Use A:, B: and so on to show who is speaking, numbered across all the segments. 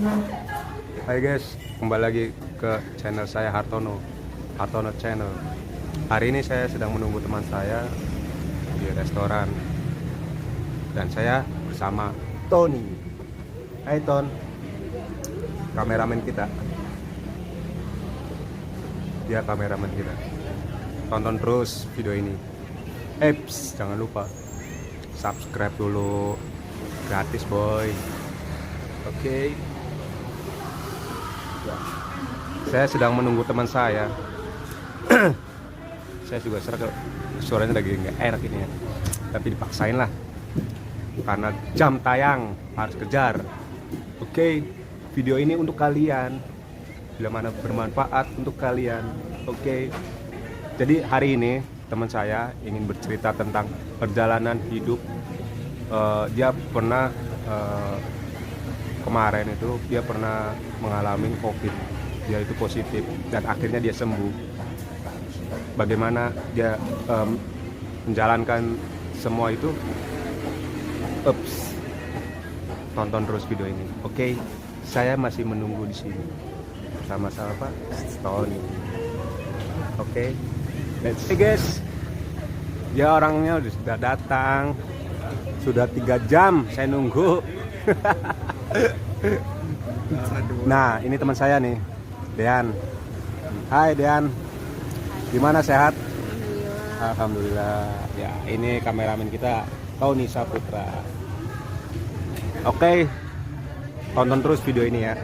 A: Hai guys, kembali lagi ke channel saya Hartono Channel. Hari ini saya sedang menunggu teman saya di restoran dan saya bersama Tony. Hai Ton, kameramen kita. Dia kameramen kita. Tonton terus video ini. Eps, jangan lupa subscribe dulu, gratis boy. Oke. Saya sedang menunggu teman saya. Saya juga serak, suaranya lagi nggak enak ini ya, tapi dipaksain lah karena jam tayang harus kejar. Oke, video ini untuk kalian, bila mana bermanfaat untuk kalian. Oke, jadi hari ini teman saya ingin bercerita tentang perjalanan hidup. Dia pernah kemarin itu dia pernah mengalami COVID, dia itu positif dan akhirnya dia sembuh. Bagaimana dia menjalankan semua itu? Ups, tonton terus video ini. Oke, saya masih menunggu di sini bersama-sama Pak Tony. Oke, let's see guys. Ya, orangnya sudah datang, sudah 3 jam saya nunggu. Nah, ini teman saya nih, Dean. Hai Dean, gimana, sehat? Alhamdulillah. Ya, ini kameramen kita Tony Saputra. Oke, tonton terus video ini ya.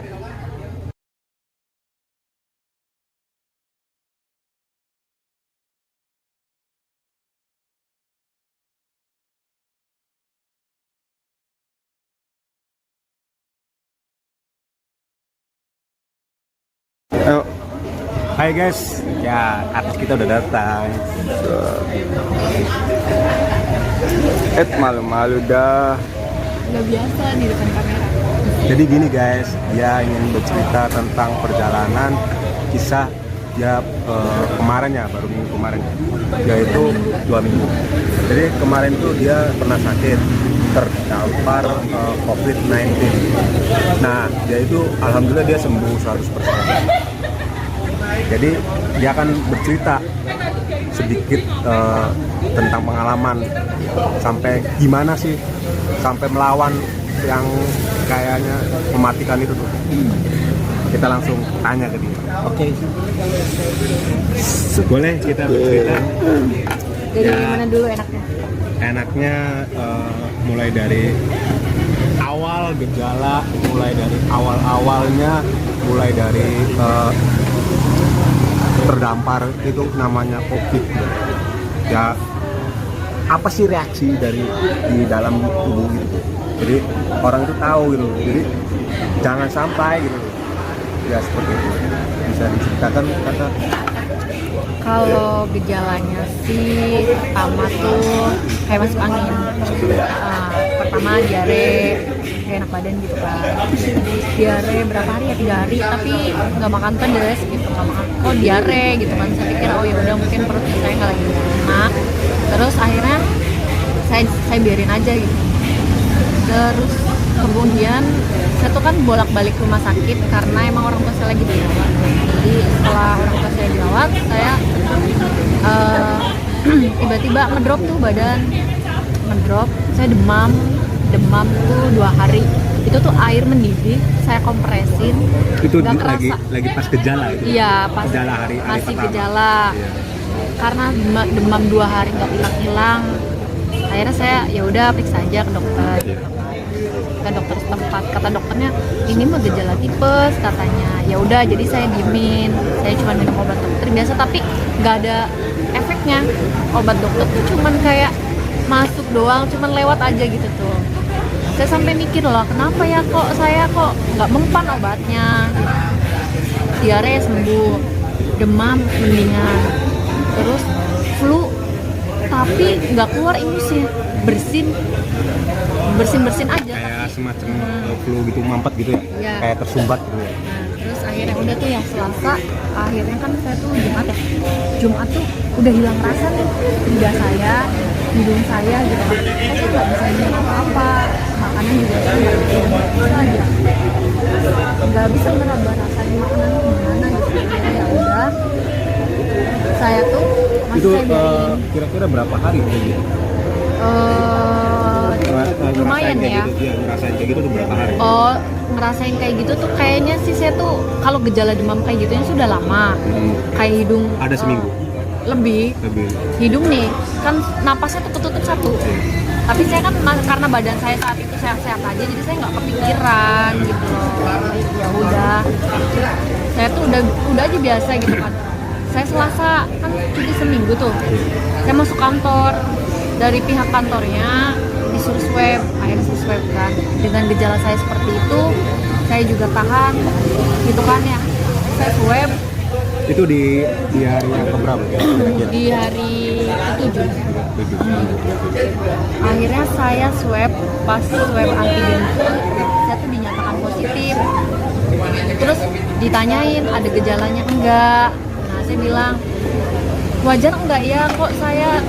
A: Hai guys, ya artis kita udah datang. Malu-malu dah.
B: Udah biasa di depan kamera.
A: Jadi gini guys, dia ingin bercerita tentang perjalanan kisah dia kemarin ya, baru minggu kemarin, yaitu 2 minggu. Jadi kemarin tuh dia pernah sakit, terdampar COVID-19. Nah, dia itu alhamdulillah dia sembuh 100%. Jadi dia akan bercerita sedikit tentang pengalaman sampai gimana sih sampai melawan yang kayaknya mematikan itu tuh. Kita langsung tanya ke dia. Oke. Boleh kita bercerita?
B: Dari mana dulu enaknya?
A: Enaknya mulai dari awal gejala, mulai dari awal-awalnya, mulai dari terdampar itu namanya COVID. Ya, apa sih reaksi dari di dalam tubuh gitu? Jadi orang itu tahu gitu. Jadi jangan sampai gitu. Ya seperti itu. Bisa diceritakan kata?
B: Kalau gejalanya sih pertama tuh kayak masuk angin. Pertama diare, kayak enak badan gitu kan. Diare berapa hari ya, 3 hari, tapi nggak makan pedes gitu, nggak makan. Oh diare gitu kan, saya pikir oh ya udah mungkin perutnya saya nggak lagi enak. Terus akhirnya saya biarin aja gitu. Terus kemudian saya tuh kan bolak-balik rumah sakit karena emang orang tua saya lagi dirawat. Jadi setelah orang tua saya dirawat, saya tiba-tiba ngedrop tuh badan, ngedrop. Saya demam tuh 2 hari. Itu tuh air mendidih, saya kompresin.
A: Itu
B: kerasa.
A: lagi pas gejala itu.
B: Iya, pas
A: gejala hari
B: masih
A: pertama.
B: gejala.
A: Iya.
B: Karena demam 2 hari nggak hilang-hilang. Akhirnya saya ya udah periksa aja ke dokter.
A: Iya.
B: Ke dokter setempat, kata dokternya ini mah gejala tipes katanya. Ya udah, jadi saya diemin, saya cuma minum obat dokter biasa, tapi nggak ada efeknya. Obat dokter tuh cuman kayak masuk doang, cuman lewat aja gitu tuh. Saya sampai mikir loh, kenapa ya saya kok nggak mempan obatnya. Diare sembuh, demam mendingan, terus flu tapi nggak keluar ingusnya, bersin aja.
A: Kayak semacam flu gitu, mampet gitu ya,
B: Iya.
A: kayak tersumbat gitu ya.
B: Nah, terus akhirnya udah tuh ya Selasa, akhirnya kan saya tuh Jumat tuh udah hilang rasa nih lidah saya, hidung saya gitu kan. Saya nggak bisa minum apa-apa, makanan juga saya nggak bisa meraba rasanya makanan gimana gitu. Ya udah, saya tuh masih
A: Itu
B: saya biarin.
A: kira-kira berapa hari kayak gitu?
B: Lumayan
A: Ngerasain kayak
B: ya.
A: gitu, ya, ngerasain kayak gitu tuh berapa hari?
B: Oh, ngerasain kayak gitu tuh kayaknya sih saya tuh kalau gejala demam kayak gitunya sudah lama. Kayak hidung
A: Ada seminggu?
B: lebih.
A: Lebih.
B: Hidung nih kan napasnya tuh ketutup satu. Tapi saya kan karena badan saya saat itu sehat-sehat aja, jadi saya nggak kepikiran gitu loh. Ya udah, saya tuh udah aja biasa gitu kan. Saya Selasa kan cuti seminggu tuh. Saya masuk kantor, dari pihak kantornya disuruh swab, akhirnya saya swab kan. Dengan gejala saya seperti itu, saya juga tahan, gitu kan ya. Saya swab
A: Itu di hari yang keberapa ya? Kira-kira?
B: di hari ke-7. Akhirnya saya swab, pas swab antigen saya tuh dinyatakan positif. Terus ditanyain ada gejalanya enggak. Nah, saya bilang wajar enggak ya, kok saya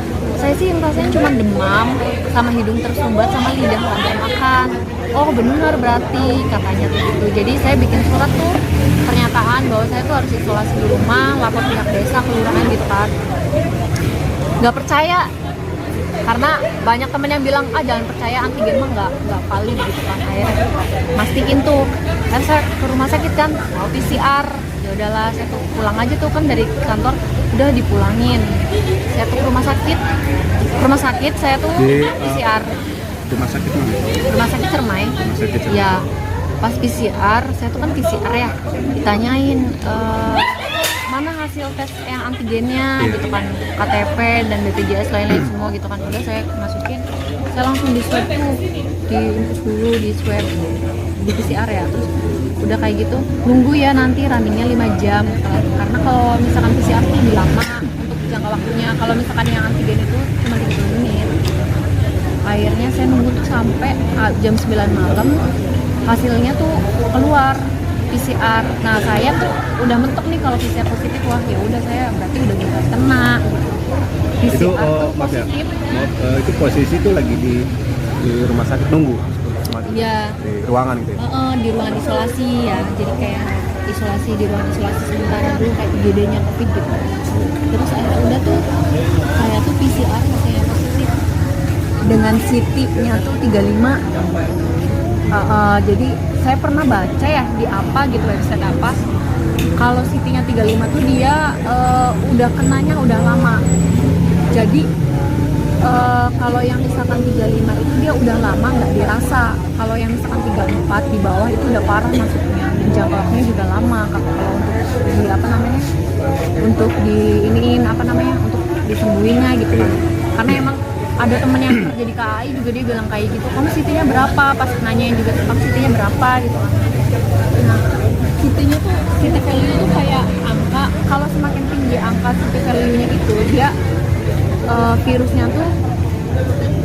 B: sih rasanya cuma demam sama hidung tersumbat sama lidah nggak bisa makan. Oh benar berarti katanya tuh gitu. Jadi saya bikin surat tuh pernyataan bahwa saya tuh harus isolasi di rumah, lapor pihak desa, kelurahan gitu kan. Nggak percaya karena banyak temen yang bilang jangan percaya, antigen mah nggak valid gitu kan. Akhirnya mastiin tuh kan, saya ke rumah sakit kan mau PCR, ya udahlah saya tuh pulang aja tuh kan dari kantor udah dipulangin. Saya tuh ke rumah sakit saya tuh PCR.
A: Rumah sakit mana?
B: Rumah sakit Cermai.
A: Rumah sakit Cermai.
B: Ya pas PCR saya tuh kan PCR ya, ditanyain mana hasil tes yang antigennya gitu kan, KTP dan BPJS lain-lain semua gitu kan. Udah saya masukin, saya langsung di swab tuh, diinfus dulu, di swab di PCR ya. Terus udah kayak gitu nunggu ya nanti runningnya 5 jam karena kalau misalkan PCR tuh lebih lama untuk jangka waktunya. Kalau misalkan yang antigen itu cuma 30 menit. Akhirnya saya nunggu tuh sampai jam 9 malam hasilnya tuh keluar PCR. Nah saya tuh udah mentok nih kalau PCR positif, wah ya udah saya berarti udah bisa kena. PCR
A: Itu
B: tuh
A: maaf ya,
B: positif.
A: itu posisi tuh lagi di rumah sakit nunggu
B: Iya.
A: di ruangan gitu ya?
B: Di ruangan isolasi ya, jadi kayak isolasi di ruangan isolasi sementara dulu kayak IGD-nya COVID gitu. Terus udah tuh saya tuh PCR hasilnya positif dengan CT-nya tuh 35. Jadi saya pernah baca ya di apa gitu, website apa, kalau CT-nya 35 tuh dia udah kenanya udah lama. Jadi kalau yang misalkan 35 itu dia udah lama nggak dirasa. Kalau yang misalkan 34 di bawah itu udah parah masuknya, dan jangka waktunya juga lama. Kalau untuk untuk disembuhinnya gitu kan. Karena emang ada temen yang kerja di KAI juga, dia bilang kayak gitu, kamu CT-nya berapa? Pas nanyain juga tentang CT-nya berapa gitu kan. Nah, CT-nya tuh, CT value tuh kayak angka, kalau semakin tinggi angka CT value-nya itu dia virusnya tuh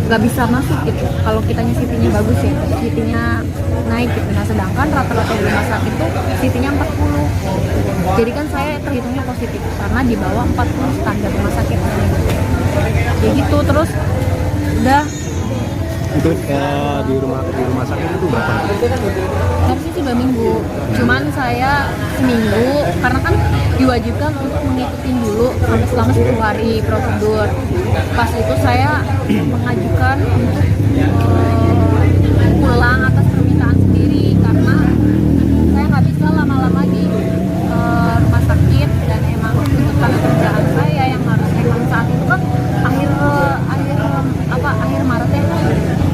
B: nggak bisa masuk gitu. Kalau kitanya CT-nya bagus ya, CT-nya naik gitu. Nah sedangkan rata-rata di rumah sakit tuh CT-nya 40. Jadi kan saya terhitungnya positif karena di bawah 40 standar rumah sakit. Ya gitu, terus udah.
A: Itu di rumah sakit itu berapa hari?
B: Harusnya sih 2 minggu, cuman saya seminggu karena kan diwajibkan untuk mengikuti dulu sampai selama 10 hari prosedur. Pas itu saya mengajukan untuk pulang atas permintaan sendiri karena saya nggak bisa lama-lama di rumah sakit, dan emang tuntutan kerjaan saya yang harus emang saat itu kan akhir Maret ya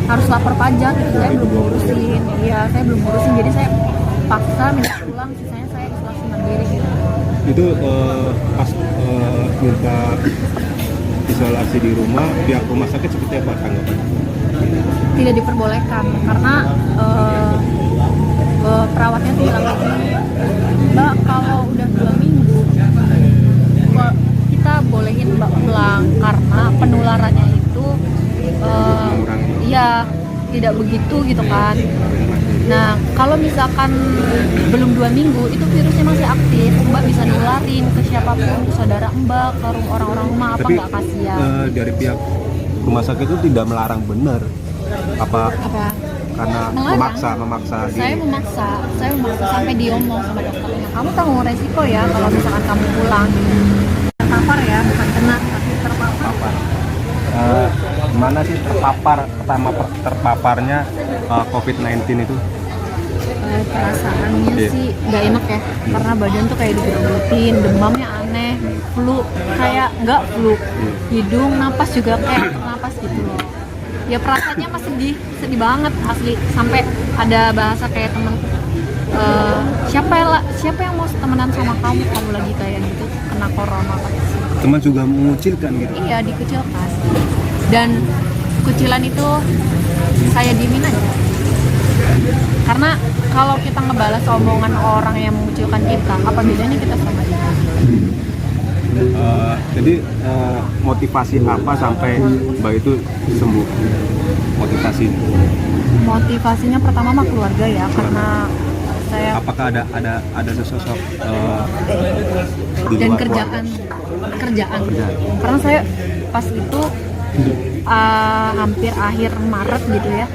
B: harus lapor pajak gitu. Saya belum ngurusin, jadi saya paksa minta pulang, sisanya saya isolasi mandiri gitu.
A: Itu pas minta isolasi di rumah, pihak rumah sakit seperti apa tanggapannya?
B: Tidak diperbolehkan karena perawatnya tuh bilang begini, Mbak kalau udah 2 minggu kita bolehin Mbak pulang karena penularannya itu iya tidak begitu gitu kan. Nah, kalau misalkan belum 2 minggu, itu virusnya masih aktif. Mbak bisa nularin ke siapapun, ke saudara Mbak, ke orang-orang rumah, apa
A: Tapi
B: nggak kasihan?
A: dari pihak rumah sakit itu tidak melarang benar. Apa
B: Apa?
A: karena
B: Melarang.
A: memaksa
B: Saya memaksa sampai diomong sama dokternya. Kamu tanggung resiko ya kalau misalkan kamu pulang. Terpapar ya, bukan kena, tapi terpapar.
A: Gimana sih terpaparnya COVID-19 itu?
B: Perasaannya
A: Iya.
B: sih nggak enak ya, karena badan tuh kayak digerogotin, demamnya aneh, flu kayak nggak flu, hidung, napas juga kayak napas gitu loh. Ya perasaannya mah sedih banget asli, sampai ada bahasa kayak temen, siapa yang mau temenan sama kamu lagi kayak gitu kena corona pasti.
A: Teman juga mengucilkan gitu.
B: Iya, dikucilkan. Dan kucilan itu saya diemin aja. Karena kalau kita ngebalas omongan orang yang mengucilkan kita, apa bedanya kita sama dia?
A: Jadi motivasi apa sampai Mbak itu sembuh? Motivasi.
B: Motivasinya pertama mah keluarga ya, karena saya
A: Apakah ada sesosok di
B: dan
A: luar
B: kerjaan.
A: Kerjaan.
B: Karena saya pas itu hampir akhir Maret gitu ya,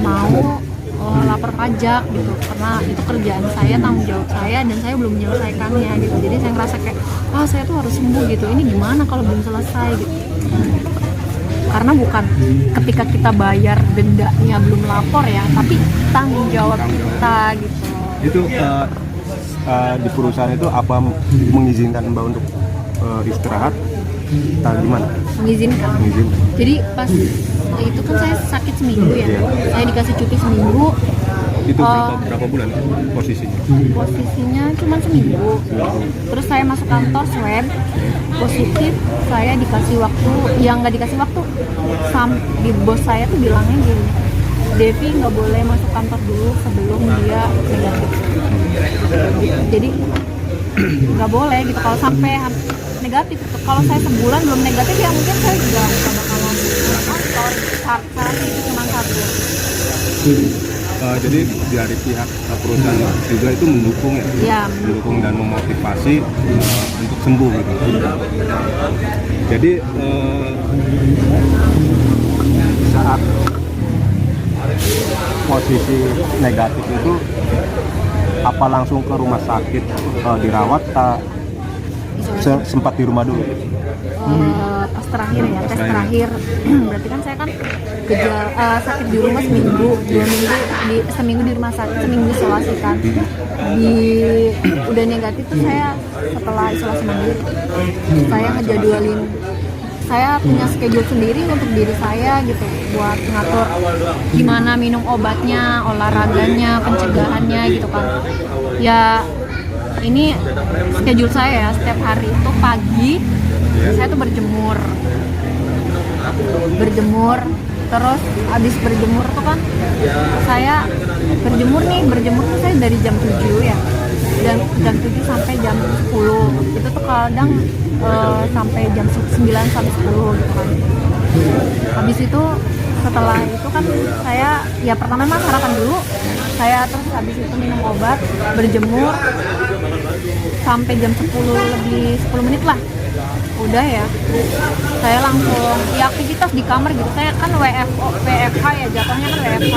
B: mau lapor pajak gitu, karena itu kerjaan saya, tanggung jawab saya, dan saya belum menyelesaikannya gitu. Jadi saya ngerasa kayak, saya tuh harus sembuh gitu, ini gimana kalau belum selesai gitu. Karena bukan ketika kita bayar dendanya belum lapor ya, tapi tanggung jawab kita gitu.
A: Itu di perusahaan itu apa mengizinkan Mbak untuk istirahat? Gimana?
B: Mengizinkan. Jadi pas itu kan saya sakit seminggu ya, saya dikasih cuti seminggu.
A: Itu berapa bulan posisinya?
B: Posisinya cuma seminggu. Terus saya masuk kantor swab positif, saya dikasih waktu, yang nggak dikasih waktu, di bos saya tuh bilangnya gini, Devi nggak boleh masuk kantor dulu sebelum dia negatif. Jadi nggak boleh gitu kalau sampai negatif. Kalau saya sebulan belum negatif ya mungkin saya juga nggak bakal masuk kantor. Saran itu cuma satu.
A: Jadi dari pihak perusahaan juga itu mendukung ya?
B: Ya,
A: mendukung dan memotivasi untuk sembuh gitu. Jadi saat posisi negatif itu apa langsung ke rumah sakit dirawat, sempat di rumah dulu?
B: Pas terakhir ya, tes terakhir berarti kan saya kan sakit di rumah seminggu, 2 minggu seminggu di rumah sakit, seminggu isolasi kan. Udah negatif tuh saya setelah isolasi mandiri, saya ngejadwalin, saya punya schedule sendiri untuk diri saya gitu, buat ngatur gimana minum obatnya, olahraganya, pencegahannya gitu kan. Ya ini schedule saya setiap hari itu pagi saya tuh berjemur, terus habis berjemur tuh kan saya berjemur tuh saya dari jam 7 ya, dan jam 7 sampai jam 10 itu tuh kadang sampai jam 9 sampai 10 gitu kan. Habis itu setelah itu kan saya ya pertama mah sarapan dulu, saya terus habis itu minum obat, berjemur sampai jam 10 lebih 10 menit lah, udah ya saya langsung ya aktivitas di kamar gitu. Saya kan WFH ya, jatuhnya kan WFH,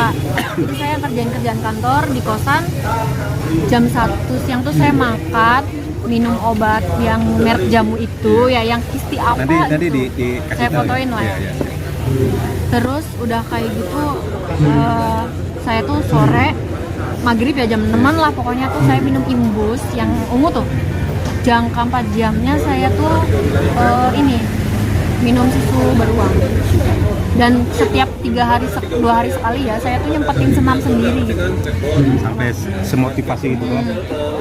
B: jadi saya kerjaan kantor di kosan. Jam 1 siang tuh saya makan, minum obat yang merek jamu itu ya, yang kisti apa
A: nanti
B: gitu. Saya fotoin lah ya. Terus udah kayak gitu saya tuh sore maghrib ya jam 6-an lah pokoknya tuh saya minum imbus yang ungu tuh, jangka 4 jamnya saya tuh minum susu beruang. Dan setiap 2 hari sekali ya saya tuh nyempetin senam sendiri gitu.
A: Sampai semotivasi itu kan?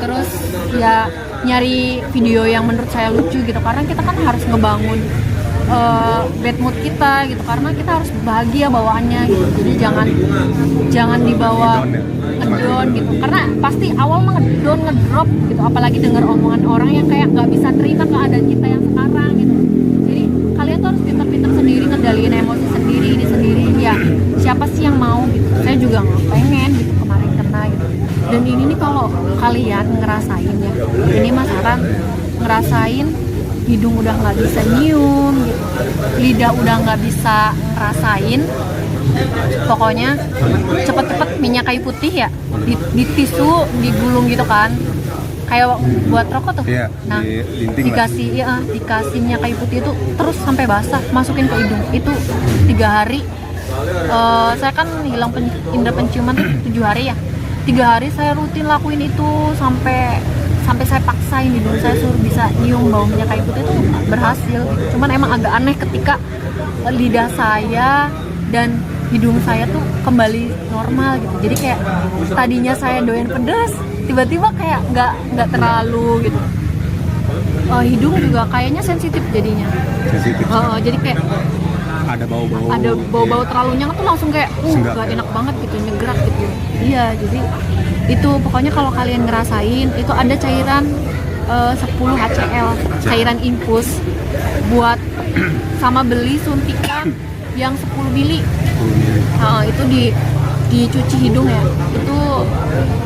B: Terus ya nyari video yang menurut saya lucu gitu, karena kita kan harus ngebangun bad mood kita gitu, karena kita harus bahagia bawaannya gitu. Jadi jangan dibawa ngedown gitu, karena pasti awal mah ngedrop gitu, apalagi dengar omongan orang yang kayak nggak bisa terima keadaan kita yang sekarang gitu. Jadi kalian tuh harus pintar-pintar sendiri ngendaliin emosi sendiri, ini sendiri ya. Siapa sih yang mau gitu? Saya juga nggak pengen gitu kemarin kalian ngerasain ya, ini Mas saran ngerasain hidung udah nggak bisa nyium gitu, lidah udah nggak bisa ngerasain, pokoknya cepet-cepet minyak kayu putih ya di tisu digulung gitu kan, kayak buat rokok tuh.
A: Iya,
B: Nah,
A: dilinting lah.
B: dikasih minyak kayu putih itu terus sampai basah, masukin ke hidung. Itu 3 hari. Saya kan hilang indera penciuman tuh 7 hari ya. 3 hari saya rutin lakuin itu sampai saya paksain hidung saya suruh bisa nyium bau minyak kayu putih itu berhasil. Cuman emang agak aneh ketika lidah saya dan hidung saya tuh kembali normal gitu. Jadi kayak tadinya saya doyan pedas, tiba-tiba kayak nggak terlalu gitu. Hidung juga kayaknya sensitif jadinya.
A: Sensitif.
B: Jadi kayak
A: Ada bau-bau.
B: ada bau-bau terlalu nyengat tuh langsung kayak
A: Senggak.
B: gak enak banget gitu, nyegerak gitu. Iya, jadi itu pokoknya kalau kalian ngerasain itu ada cairan 10 HCl, cairan infus buat sama beli suntikan yang 10 mili. Itu dicuci hidung ya.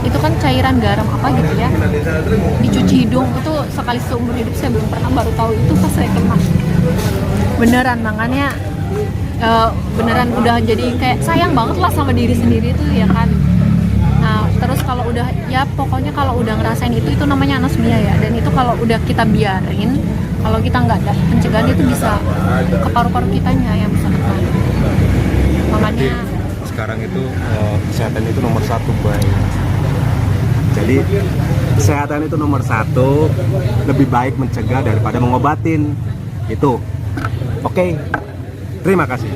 B: Itu kan cairan garam apa gitu ya. Dicuci hidung itu sekali seumur hidup, saya belum pernah, baru tahu itu pas saya kena. Beneran, makanya beneran udah jadi kayak sayang banget lah sama diri sendiri itu ya kan. Nah terus kalau udah ya pokoknya kalau udah ngerasain itu namanya anosmia ya, dan itu kalau udah kita biarin, kalau kita nggak ada pencegahan itu bisa ke paru-paru kitanya yang bisa kena. Makanya
A: Sekarang itu kesehatan itu nomor 1, Bay. Jadi kesehatan itu nomor 1, lebih baik mencegah daripada mengobatin. Itu. Oke. Terima kasih.